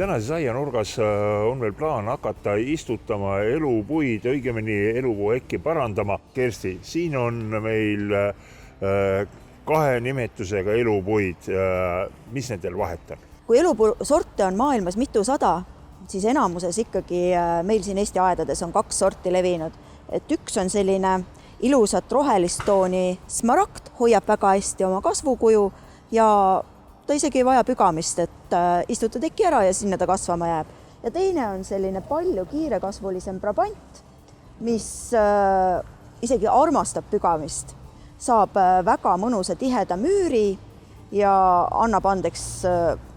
Tänases aianurgas on meil plaan hakata istutama elupuid, õigemini elupuuhekki parandama. Kersti, siin on meil kahe nimetusega elupuid. Mis nendel vahet on? Kui elupuusorte on maailmas mitusada, siis enamuses ikkagi meil siin Eesti aedades on 2 sorti levinud. Et üks on selline ilusat rohelist tooni smaragd, hoiab väga hästi oma kasvukuju ja ta isegi ei vaja pügamist, et istuta teki ära ja sinna ta kasvama jääb. Ja teine on selline palju kiirekasvulisem Brabant, mis isegi armastab pügamist. Saab väga mõnusa tiheda müüri ja annab andeks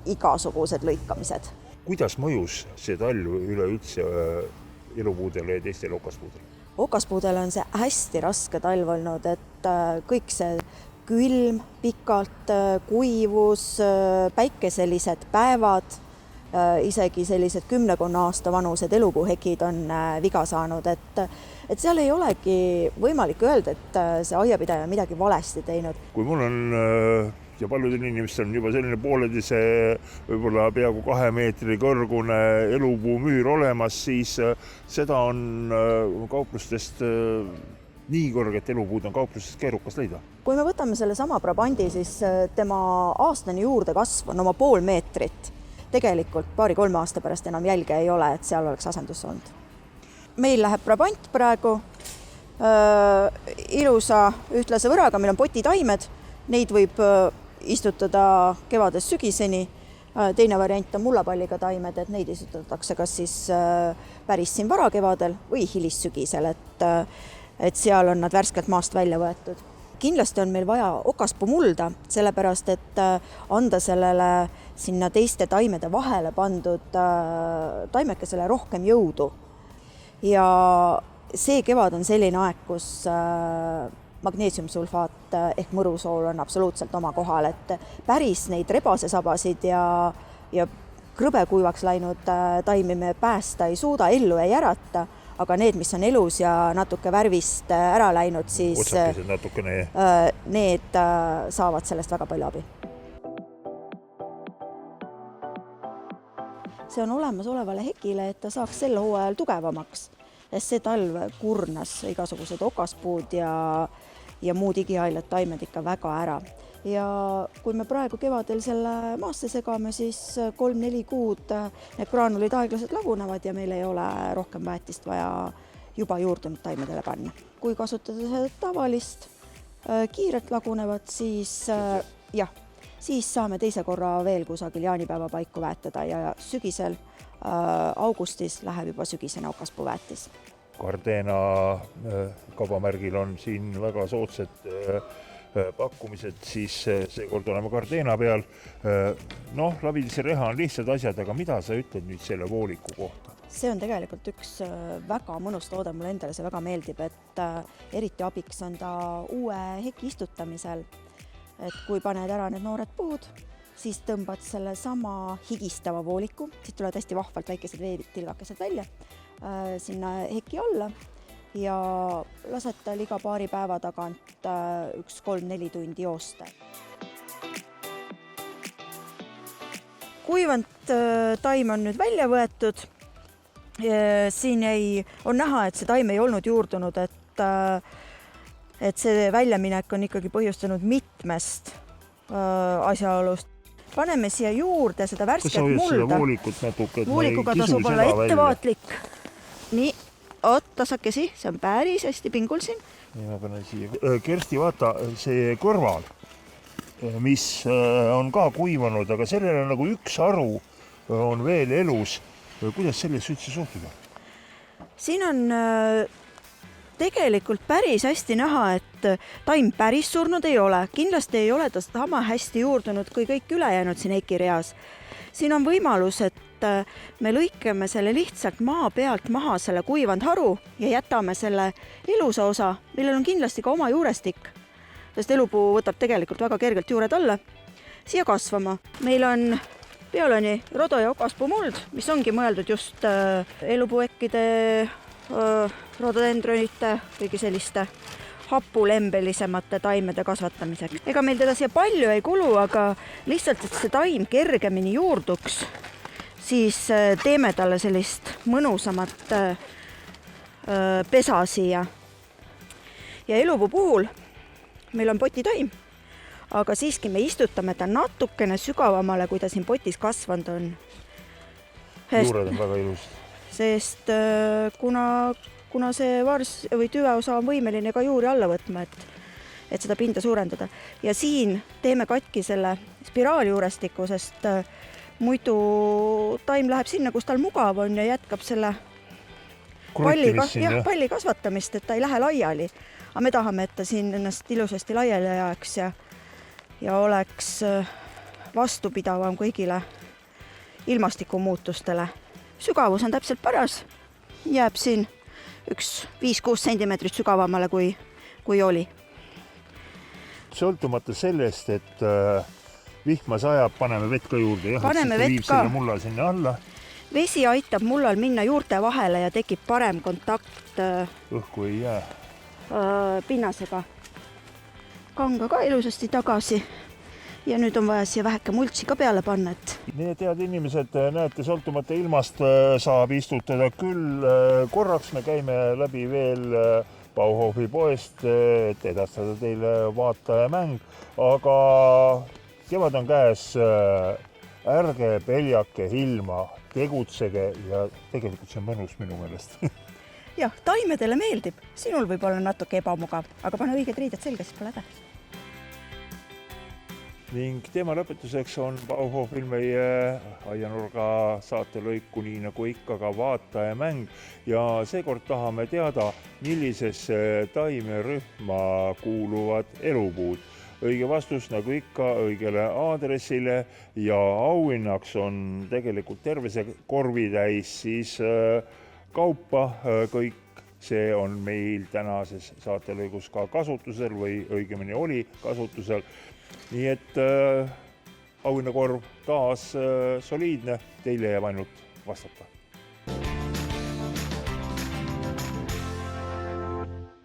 igasugused lõikamised. Kuidas mõjus see talv üleüldse elupuudele ja teistele okaspuudele? Okaspuudele on see hästi raske talv olnud, et kõik see külm, pikalt, kuivus, päikeselised päevad, isegi sellised 10 aasta vanused elupuuhekid on viga saanud, et seal ei olegi võimalik öelda, et see aiapidaja on midagi valesti teinud. Kui mul on ja paljudel inimestel on juba selline pooleteise, võib-olla peaaegu 2 meetri kõrgune elupuumüür olemas, siis seda on kauplustest nii kõrget elupuud on kauplusest keerukas leida. Kui me võtame selle sama Brabandi, siis tema aastane juurde kasv on oma 0,5 meetrit. Tegelikult 2-3 aasta pärast enam jälge ei ole, et seal oleks asendus olnud. Meil läheb Brabant praegu ilusa ühtlase võraga, meil on potitaimed, neid võib istutada kevadest sügiseni. Teine variant on mullapalliga taimed, et neid istutatakse kas siis päris siin varakevadel või hilissügisel, et seal on nad värskelt maast välja võetud. Kindlasti on meil vaja okaspuu mulda, sellepärast et anda sellele sinna teiste taimede vahele pandud taimekesele rohkem jõudu. Ja see kevad on selline aeg, kus magneesiumsulfaat ehk mõrusool on absoluutselt oma kohal, et päris neid rebasesabasid ja krõbekuivaks läinud taimi me päästa ei suuda, ellu ei ärata, aga need, mis on elus ja natuke värvist ära läinud, siis need saavad sellest väga palju abi. See on olemas olevale hekile, et ta saaks sel hooajal tugevamaks, sest see talv kurnas igasugused okaspuud ja muud igiailad taimed ikka väga ära. Ja kui me praegu kevadel selle maasse segame, siis 3-4 kuud need graanulid aeglaselt lagunevad ja meil ei ole rohkem väetist vaja juba juurdunud taimedele panna. Kui kasutada seda tavalist kiirelt lagunevat, siis saame teise korra veel kusagil jaanipäeva paiku väetada ja sügisel augustis läheb juba sügisene okaspuuväetis. Gardena kaubamärgil on siin väga soodsad pakkumised, siis seekord oleme Gardena peal. Lavidis ja reha on lihtsad asjad, aga mida sa ütled nüüd selle vooliku kohta? See on tegelikult üks väga mõnus toode, mulle endale see väga meeldib, et eriti abiks on ta uue heki istutamisel. Et kui paned ära need noored puud, siis tõmbad selle sama higistava vooliku, siit tulevad hästi vahvalt väikesed veetilgakesed välja sinna heki alla ja lased tal iga paari päeva tagant 1-3-4 tundi joosta. Kuivant taim on nüüd välja võetud. Siin on näha, et see taim ei olnud juurdunud, et see väljaminek on ikkagi põhjustanud mitmest asjaolust. Paneme siia juurde seda värsket mulda. Voolikuga tasub olla ettevaatlik. Nii, tasakesi, see on päris hästi pingul siin. Kersti, vaata, see kõrval, mis on ka kuivanud, aga sellel on nagu üks aru on veel elus. Kuidas sellest üldse suhtuda? Siin on tegelikult päris hästi näha, et taim päris surnud ei ole. Kindlasti ei ole ta sama hästi juurdunud kui kõik ülejäänud siin heki reas. Siin on võimalus, et me lõikame selle lihtsalt maa pealt maha selle kuivand haru ja jätame selle ilusa osa, millel on kindlasti ka oma juurestik, sest elupuu võtab tegelikult väga kergelt juured alla, siia kasvama. Meil on Bioloni rodo- ja okaspuu muld, mis ongi mõeldud just elupuuhekkide, rododendronite, kõigi selliste hapulembelisemate taimede kasvatamiseks. Ega meil teda siia palju ei kulu, aga lihtsalt, et see taim kergemini juurduks, siis teeme talle sellist mõnusamat pesa siia. Ja elupuu puhul meil on potitaim, aga siiski me istutame ta natukene sügavamale, kui ta siin potis kasvanud on. Juured on väga ilus. Sest kuna see vars või tüveosa on võimeline ka juuri alla võtma, et seda pinda suurendada. Ja siin teeme katki selle spiraaljuurestiku, sest muidu taim läheb sinna, kus tal mugav on ja jätkab selle palli kasvatamist, et ta ei lähe laiali. Aga me tahame, et ta siin ennast ilusasti laiali ajaks ja oleks vastupidavam kõigile ilmastikumuutustele. Sügavus on täpselt paras. Jääb siin üks 5-6 sentimeetrit sügavamale, kui oli. Sõltumata sellest, et vihma sajab, paneme vett ka juurde. Paneme vett ka. Selle mulla sinna alla. Vesi aitab mullal minna juurte vahele ja tekib parem kontakt õhku ei jää. Pinnasega. Kanga ka ilusasti tagasi. Ja nüüd on vaja siia väheke multsi ka peale panna. Need head inimesed, näete, sõltumata ilmast saab istutada küll. Korraks me käime läbi veel Bauhofi poest, et edastada teile vaatajamäng. Aga kevad on käes, ärge peljake ilma, tegutsege ja tegelikult see on mõnus minu meelest. Jah, taimedele meeldib. Sinul võib olla natuke ebamugav, aga pane õiged riided selga, siis pole häda. Ning teema lõpetuseks on Bauhofil meie aianurga saatelõiku, nii nagu ikka ka vaatajamäng. Ja seekord tahame teada, millisesse taimerühma kuuluvad elupuud. Õige vastus nagu ikka õigele aadressile ja auhinnaks on tegelikult terve see korvitäis siis kaupa. Kõik see on meil tänases saatelõigus ka kasutusel või õigemini oli kasutusel. Nii et auhinnakorv taas soliidne, teile jääb ainult vastata.